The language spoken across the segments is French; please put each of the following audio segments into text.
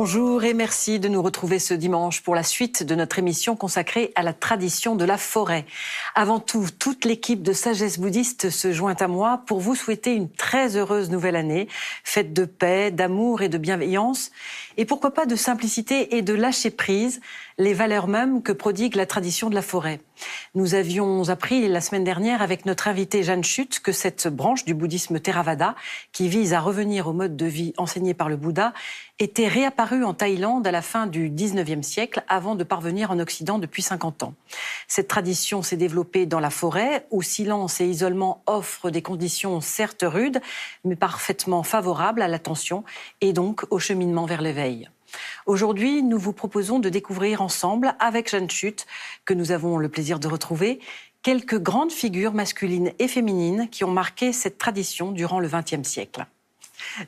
Bonjour et merci de nous retrouver ce dimanche pour la suite de notre émission consacrée à la tradition de la forêt. Avant tout, toute l'équipe de Sagesse Bouddhiste se joint à moi pour vous souhaiter une très heureuse nouvelle année, faite de paix, d'amour et de bienveillance, et pourquoi pas de simplicité et de lâcher prise, les valeurs mêmes que prodigue la tradition de la forêt. Nous avions appris la semaine dernière avec notre invitée Jeanne Chut que cette branche du bouddhisme Theravada, qui vise à revenir au mode de vie enseigné par le Bouddha, était réapparue en Thaïlande à la fin du 19e siècle avant de parvenir en Occident depuis 50 ans. Cette tradition s'est développée dans la forêt où silence et isolement offrent des conditions certes rudes mais parfaitement favorables à l'attention et donc au cheminement vers l'éveil. Aujourd'hui, nous vous proposons de découvrir ensemble, avec Jeanne Chut, que nous avons le plaisir de retrouver, quelques grandes figures masculines et féminines qui ont marqué cette tradition durant le XXe siècle.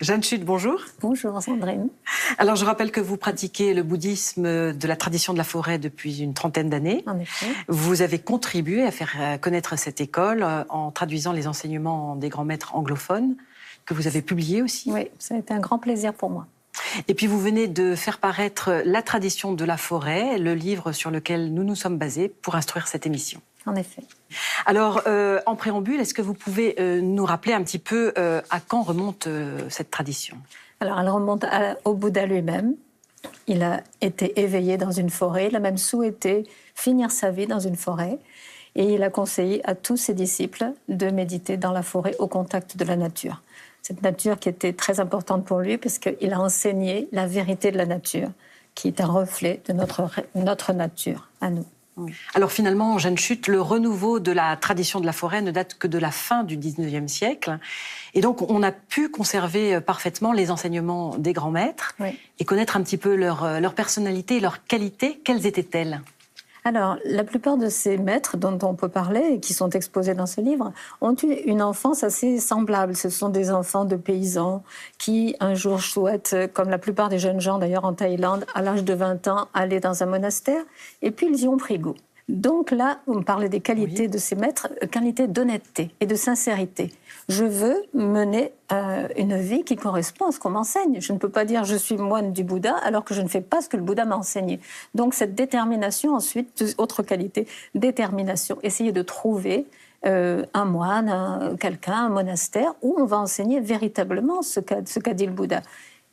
Jeanne Chut, bonjour. Bonjour Sandrine. Alors je rappelle que vous pratiquez le bouddhisme de la tradition de la forêt depuis une trentaine d'années. En effet. Vous avez contribué à faire connaître cette école en traduisant les enseignements des grands maîtres anglophones, que vous avez publiés aussi. Oui, ça a été un grand plaisir pour moi. Et puis vous venez de faire paraître La tradition de la forêt, le livre sur lequel nous nous sommes basés pour instruire cette émission. En effet. Alors, en préambule, est-ce que vous pouvez nous rappeler un petit peu à quand remonte cette tradition ? Alors, elle remonte au Bouddha lui-même. Il a été éveillé dans une forêt. Il a même souhaité finir sa vie dans une forêt. Et il a conseillé à tous ses disciples de méditer dans la forêt au contact de la nature. Cette nature qui était très importante pour lui parce qu'il a enseigné la vérité de la nature, qui est un reflet de notre nature à nous. Alors finalement, Jeanne Chut, le renouveau de la tradition de la forêt ne date que de la fin du 19e siècle. Et donc, on a pu conserver parfaitement les enseignements des grands maîtres et connaître un petit peu leur personnalité et leur qualité. Quelles étaient-elles ? Alors, la plupart de ces maîtres dont on peut parler et qui sont exposés dans ce livre ont eu une enfance assez semblable. Ce sont des enfants de paysans qui, un jour, souhaitent, comme la plupart des jeunes gens d'ailleurs en Thaïlande, à l'âge de 20 ans, aller dans un monastère. Et puis, ils y ont pris goût. Donc là, vous me parlez des qualités de ces maîtres, qualité d'honnêteté et de sincérité. Je veux mener une vie qui correspond à ce qu'on m'enseigne. Je ne peux pas dire je suis moine du Bouddha alors que je ne fais pas ce que le Bouddha m'a enseigné. Donc cette détermination, ensuite, autre qualité, détermination. Essayer de trouver un moine, quelqu'un, un monastère où on va enseigner véritablement ce qu'a dit le Bouddha.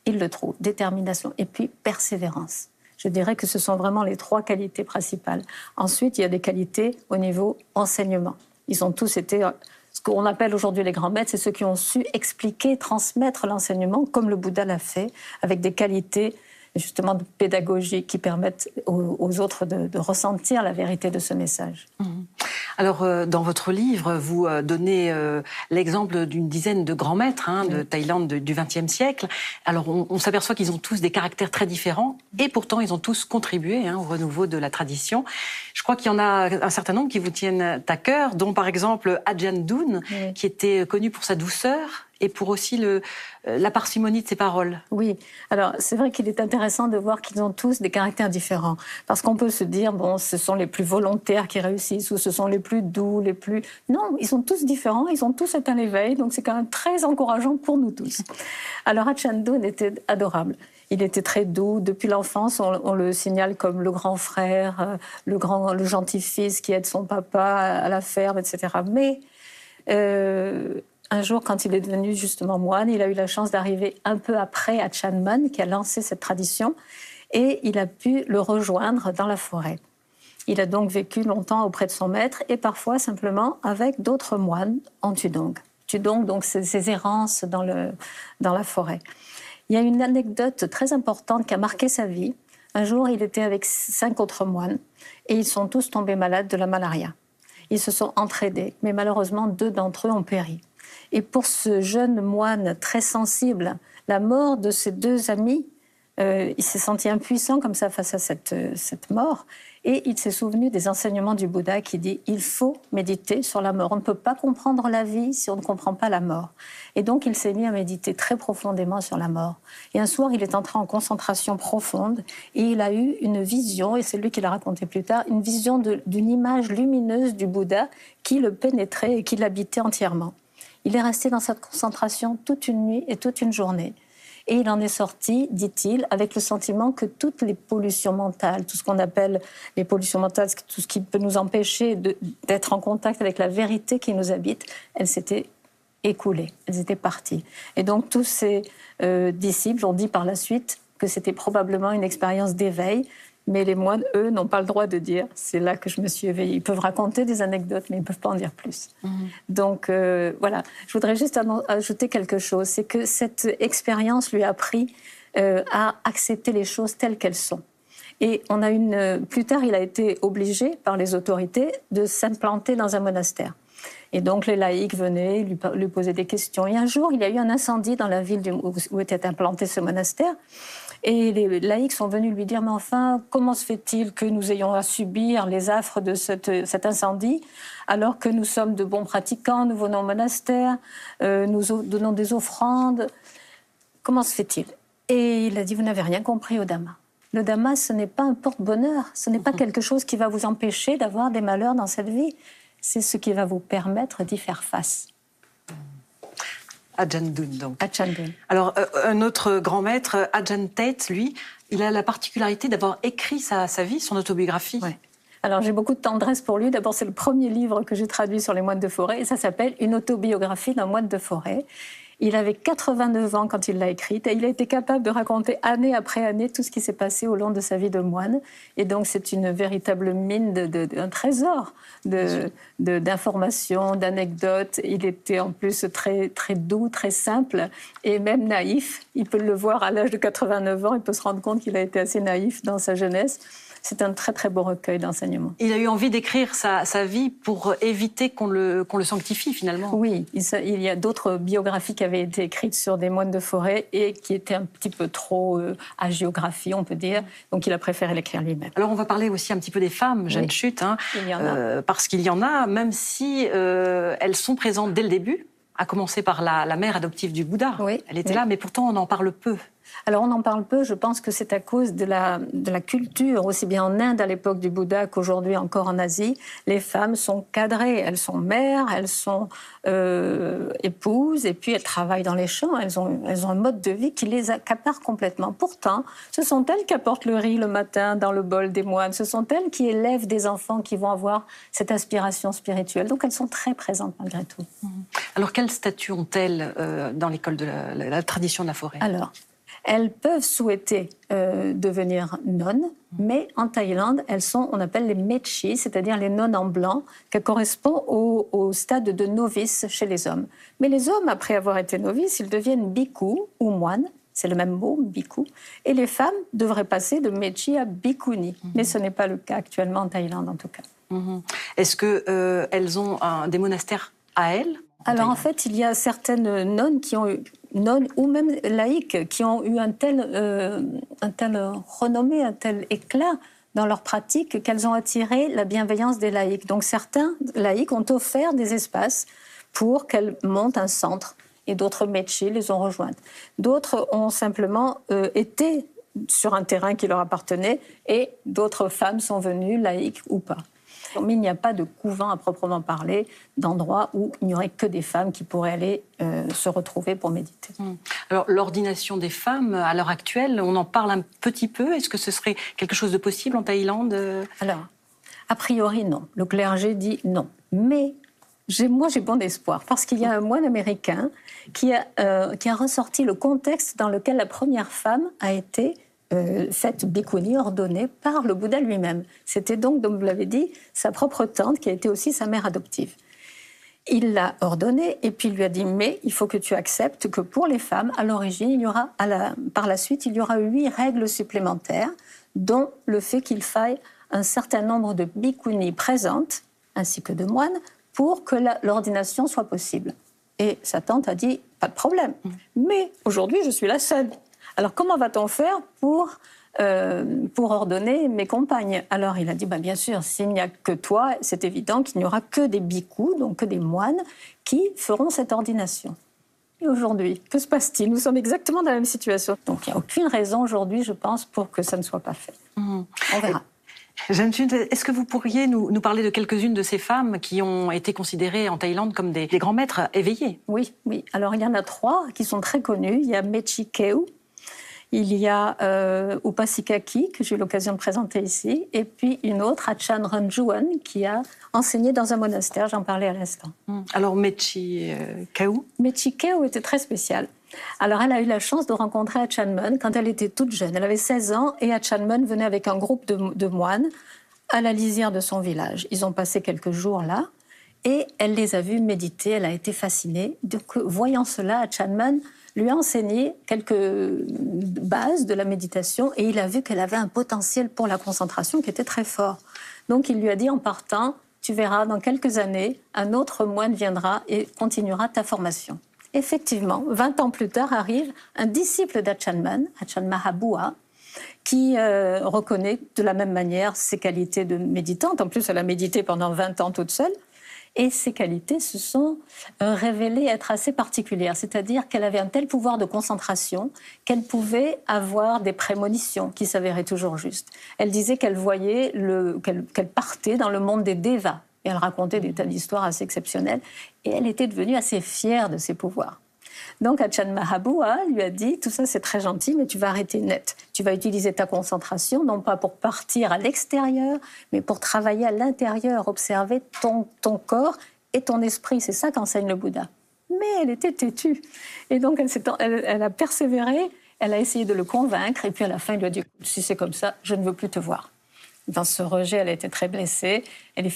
Il le trouve, détermination et puis persévérance. Je dirais que ce sont vraiment les trois qualités principales. Ensuite, il y a des qualités au niveau enseignement. Ils ont tous été, ce qu'on appelle aujourd'hui les grands maîtres, c'est ceux qui ont su expliquer, transmettre l'enseignement, comme le Bouddha l'a fait, avec des qualités justement de pédagogie qui permettent aux autres de ressentir la vérité de ce message. Alors, dans votre livre, vous donnez l'exemple d'une dizaine de grands maîtres de Thaïlande du XXe siècle. Alors, on s'aperçoit qu'ils ont tous des caractères très différents et pourtant, ils ont tous contribué au renouveau de la tradition. Je crois qu'il y en a un certain nombre qui vous tiennent à cœur, dont par exemple Ajahn Dun, qui était connu pour sa douceur et pour aussi la parcimonie de ses paroles. Oui, alors c'est vrai qu'il est intéressant de voir qu'ils ont tous des caractères différents. Parce qu'on peut se dire, bon, ce sont les plus volontaires qui réussissent ou ce sont les plus doux, les plus... Non, ils sont tous différents, ils ont tous atteint l'éveil, donc c'est quand même très encourageant pour nous tous. Alors Ajahn Dun était adorable. Il était très doux. Depuis l'enfance, on le signale comme le grand frère, le gentil fils qui aide son papa à la ferme, etc. Mais... un jour, quand il est devenu justement moine, il a eu la chance d'arriver un peu après Ajahn Mun, qui a lancé cette tradition, et il a pu le rejoindre dans la forêt. Il a donc vécu longtemps auprès de son maître, et parfois simplement avec d'autres moines en Tudong. Tudong, donc, c'est ces errances dans la forêt. Il y a une anecdote très importante qui a marqué sa vie. Un jour, il était avec 5 autres moines, et ils sont tous tombés malades de la malaria. Ils se sont entraidés, mais malheureusement, 2 d'entre eux ont péri. Et pour ce jeune moine très sensible, la mort de ses 2 amis, il s'est senti impuissant comme ça face à cette mort. Et il s'est souvenu des enseignements du Bouddha qui dit « il faut méditer sur la mort ». On ne peut pas comprendre la vie si on ne comprend pas la mort. Et donc il s'est mis à méditer très profondément sur la mort. Et un soir, il est entré en concentration profonde et il a eu une vision, et c'est lui qui l'a raconté plus tard, une vision d'une image lumineuse du Bouddha qui le pénétrait et qui l'habitait entièrement. Il est resté dans cette concentration toute une nuit et toute une journée. Et il en est sorti, dit-il, avec le sentiment que toutes les pollutions mentales, tout ce qu'on appelle les pollutions mentales, tout ce qui peut nous empêcher d'être en contact avec la vérité qui nous habite, elles s'étaient écoulées, elles étaient parties. Et donc tous ces disciples ont dit par la suite que c'était probablement une expérience d'éveil, mais les moines, eux, n'ont pas le droit de dire « c'est là que je me suis éveillée ». Ils peuvent raconter des anecdotes, mais ils ne peuvent pas en dire plus. Donc voilà, je voudrais juste ajouter quelque chose, c'est que cette expérience lui a appris à accepter les choses telles qu'elles sont. Et plus tard, il a été obligé par les autorités de s'implanter dans un monastère. Et donc les laïcs venaient lui poser des questions. Et un jour, il y a eu un incendie dans la ville où était implanté ce monastère. Et les laïcs sont venus lui dire « Mais enfin, comment se fait-il que nous ayons à subir les affres de cet incendie alors que nous sommes de bons pratiquants, nous venons au monastère, nous donnons des offrandes? Comment se fait-il » Et il a dit « Vous n'avez rien compris au Dhamma. Le Dhamma, ce n'est pas un porte-bonheur, ce n'est pas quelque chose qui va vous empêcher d'avoir des malheurs dans cette vie. C'est ce qui va vous permettre d'y faire face. » Ajahn Dun, donc. Ajahn Dun. Alors, un autre grand maître, Ajahn Tate, lui, il a la particularité d'avoir écrit sa vie, son autobiographie. Ouais. Alors, j'ai beaucoup de tendresse pour lui. D'abord, c'est le premier livre que j'ai traduit sur les moines de forêt, et ça s'appelle « Une autobiographie d'un moine de forêt ». Il avait 89 ans quand il l'a écrite, et il a été capable de raconter année après année tout ce qui s'est passé au long de sa vie de moine. Et donc, c'est une véritable mine un trésor d'informations, d'anecdotes. Il était en plus très, très doux, très simple, et même naïf. Il peut le voir à l'âge de 89 ans, il peut se rendre compte qu'il a été assez naïf dans sa jeunesse. C'est un très, très beau recueil d'enseignements. Il a eu envie d'écrire sa vie pour éviter qu'on le sanctifie, finalement. Oui, il y a d'autres biographies qui avaient été écrites sur des moines de forêt et qui étaient un petit peu trop hagiographie, on peut dire. Donc, il a préféré l'écrire lui-même. Alors, on va parler aussi un petit peu des femmes, Jeanne Chut, hein, il y en a. Parce qu'il y en a, même si elles sont présentes dès le début, à commencer par la mère adoptive du Bouddha. Oui, elle était là, mais pourtant, on en parle peu. Alors on en parle peu, je pense que c'est à cause de la culture, aussi bien en Inde à l'époque du Bouddha qu'aujourd'hui encore en Asie. Les femmes sont cadrées, elles sont mères, elles sont épouses, et puis elles travaillent dans les champs, elles ont un mode de vie qui les accapare complètement. Pourtant, ce sont elles qui apportent le riz le matin dans le bol des moines, ce sont elles qui élèvent des enfants qui vont avoir cette aspiration spirituelle. Donc elles sont très présentes malgré tout. Alors quel statut ont-elles dans l'école de la tradition de la forêt? Alors, elles peuvent souhaiter devenir nonnes, mais en Thaïlande, elles sont, on appelle les mechi, c'est-à-dire les nonnes en blanc, qui correspondent au stade de novice chez les hommes. Mais les hommes, après avoir été novices, ils deviennent bhikkhu ou moines, c'est le même mot, bhikkhu, et les femmes devraient passer de mechi à bhikkhuni. Mais ce n'est pas le cas actuellement en Thaïlande, en tout cas. Est-ce qu'elles ont des monastères à elles? Alors en fait, il y a certaines nonnes nonnes ou même laïques qui ont eu un tel renommée, un tel éclat dans leur pratique qu'elles ont attiré la bienveillance des laïcs. Donc certains laïcs ont offert des espaces pour qu'elles montent un centre et d'autres mechi les ont rejointes. D'autres ont simplement été sur un terrain qui leur appartenait et d'autres femmes sont venues, laïques ou pas. Mais il n'y a pas de couvent à proprement parler, d'endroit où il n'y aurait que des femmes qui pourraient aller se retrouver pour méditer. Alors, l'ordination des femmes, à l'heure actuelle, on en parle un petit peu. Est-ce que ce serait quelque chose de possible en Thaïlande? Alors, a priori, non. Le clergé dit non. Mais moi, j'ai bon espoir, parce qu'il y a un moine américain qui a ressorti le contexte dans lequel la première femme a été faite bhikkhuni, ordonnée par le Bouddha lui-même. C'était donc, comme vous l'avez dit, sa propre tante qui a été aussi sa mère adoptive. Il l'a ordonnée et puis il lui a dit « mais il faut que tu acceptes que pour les femmes, à l'origine, par la suite, il y aura 8 règles supplémentaires, dont le fait qu'il faille un certain nombre de bhikkhunis présentes, ainsi que de moines, pour que l'ordination soit possible. » Et sa tante a dit « pas de problème, mais aujourd'hui, je suis la seule. » Alors, comment va-t-on faire pour ordonner mes compagnes? Alors, il a dit, bien sûr, s'il n'y a que toi, c'est évident qu'il n'y aura que des bhikkhus, donc que des moines, qui feront cette ordination. Et aujourd'hui, que se passe-t-il? Nous sommes exactement dans la même situation. Donc, il n'y a aucune raison aujourd'hui, je pense, pour que ça ne soit pas fait. On verra. Jeanne Chut, est-ce que vous pourriez nous parler de quelques-unes de ces femmes qui ont été considérées en Thaïlande comme des grands maîtres éveillés? Oui, oui. Alors, il y en a 3 qui sont très connus. Il y a Mechi Keu, il y a Upasikaki, que j'ai eu l'occasion de présenter ici, et puis une autre, Achan Ranjuan, qui a enseigné dans un monastère, j'en parlais à l'instant. Alors, Mechi Keu? Mechi Keu était très spéciale. Alors, elle a eu la chance de rencontrer Achan Mun quand elle était toute jeune. Elle avait 16 ans et Achan Mun venait avec un groupe de moines à la lisière de son village. Ils ont passé quelques jours là et elle les a vus méditer. Elle a été fascinée. Donc, voyant cela, Achan Mun lui a enseigné quelques bases de la méditation et il a vu qu'elle avait un potentiel pour la concentration qui était très fort. Donc, il lui a dit en partant, tu verras, dans quelques années, un autre moine viendra et continuera ta formation. Effectivement, 20 ans plus tard arrive un disciple d'Achan Mun, Achan Mahabua, qui reconnaît de la même manière ses qualités de méditante. En plus, elle a médité pendant 20 ans toute seule. Et ses qualités se sont révélées être assez particulières. C'est-à-dire qu'elle avait un tel pouvoir de concentration qu'elle pouvait avoir des prémonitions qui s'avéraient toujours justes. Elle disait qu'elle voyait, qu'elle partait dans le monde des devas. Et elle racontait des tas d'histoires assez exceptionnelles. Et elle était devenue assez fière de ses pouvoirs. Donc, Achan Mahabua lui a dit, tout ça c'est très gentil, mais tu vas arrêter net. Tu vas utiliser ta concentration, non pas pour partir à l'extérieur, mais pour travailler à l'intérieur, observer ton corps et ton esprit. C'est ça qu'enseigne le Bouddha. Mais elle était têtue. Et donc, elle a persévéré, elle a essayé de le convaincre, et puis à la fin, il lui a dit, si c'est comme ça, je ne veux plus te voir. Dans ce rejet, elle a été très blessée. Elle a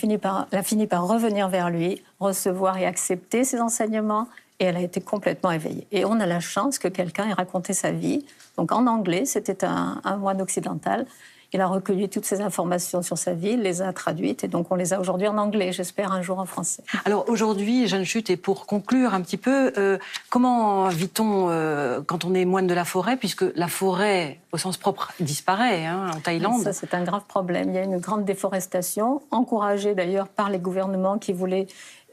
fini par revenir vers lui, recevoir et accepter ses enseignements. Et elle a été complètement éveillée. Et on a la chance que quelqu'un ait raconté sa vie. Donc en anglais, c'était un moine occidental. Il a recueilli toutes ces informations sur sa vie, les a traduites. Et donc on les a aujourd'hui en anglais, j'espère un jour en français. Alors aujourd'hui, Jeanne Chut, et pour conclure un petit peu, comment vit-on quand on est moine de la forêt, puisque la forêt, au sens propre, disparaît en Thaïlande? Ça, c'est un grave problème. Il y a une grande déforestation, encouragée d'ailleurs par les gouvernements qui voulaient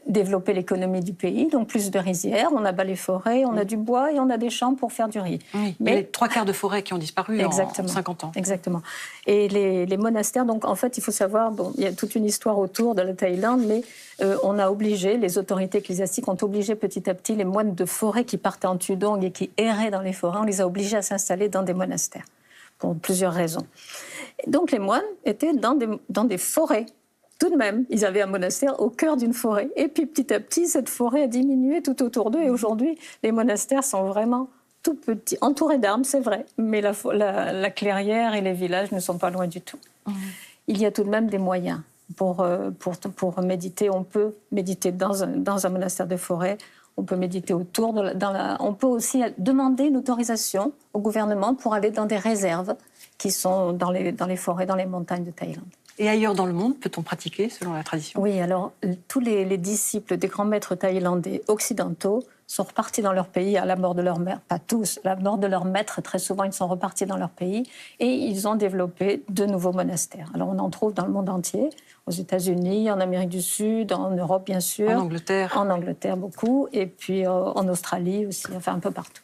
développer l'économie du pays, donc plus de rizières, on abat les forêts, on a du bois et on a des champs pour faire du riz. Oui, mais il y a les 3/4 de forêts qui ont disparu en 50 ans. Exactement. Et les monastères, donc en fait, il faut savoir, bon, il y a toute une histoire autour de la Thaïlande, mais on a obligé, les autorités ecclésiastiques ont obligé petit à petit les moines de forêt qui partaient en tudong et qui erraient dans les forêts, on les a obligés à s'installer dans des monastères, pour plusieurs raisons. Et donc les moines étaient dans des forêts. Tout de même, ils avaient un monastère au cœur d'une forêt. Et puis petit à petit, cette forêt a diminué tout autour d'eux. Et aujourd'hui, les monastères sont vraiment tout petits, entourés d'arbres, c'est vrai. Mais la clairière et les villages ne sont pas loin du tout. Il y a tout de même des moyens pour méditer. On peut méditer dans un monastère de forêt. On peut méditer autour on peut aussi demander une autorisation au gouvernement pour aller dans des réserves qui sont dans les forêts, dans les montagnes de Thaïlande. Et ailleurs dans le monde, peut-on pratiquer selon la tradition? Oui, alors tous les disciples des grands maîtres thaïlandais occidentaux sont repartis dans leur pays à la mort de leur maître, pas tous, à la mort de leur maître, très souvent ils sont repartis dans leur pays et ils ont développé de nouveaux monastères. Alors on en trouve dans le monde entier, aux États-Unis, en Amérique du Sud, en Europe bien sûr. En Angleterre. En Angleterre beaucoup, et puis en Australie aussi, enfin un peu partout.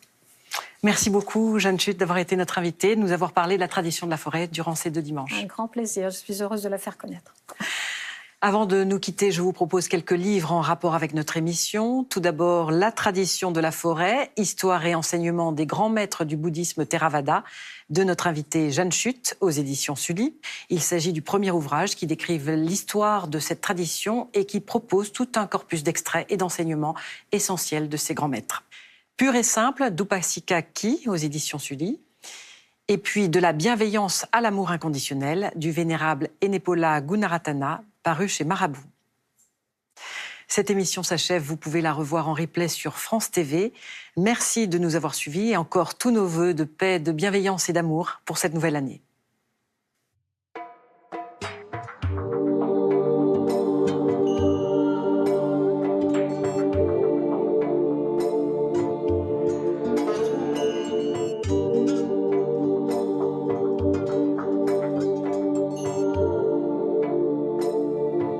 Merci beaucoup, Jeanne Chut, d'avoir été notre invitée, de nous avoir parlé de la tradition de la forêt durant ces 2 dimanches. Un grand plaisir, je suis heureuse de la faire connaître. Avant de nous quitter, je vous propose quelques livres en rapport avec notre émission. Tout d'abord, La tradition de la forêt, histoire et enseignement des grands maîtres du bouddhisme Theravada, de notre invitée Jeanne Chut, aux éditions Sully. Il s'agit du premier ouvrage qui décrive l'histoire de cette tradition et qui propose tout un corpus d'extraits et d'enseignements essentiels de ces grands maîtres. Pur et simple, d'Upasikaki, aux éditions Sully. Et puis de la bienveillance à l'amour inconditionnel, du vénérable Enepola Gunaratana, paru chez Marabout. Cette émission s'achève, vous pouvez la revoir en replay sur France TV. Merci de nous avoir suivis et encore tous nos vœux de paix, de bienveillance et d'amour pour cette nouvelle année.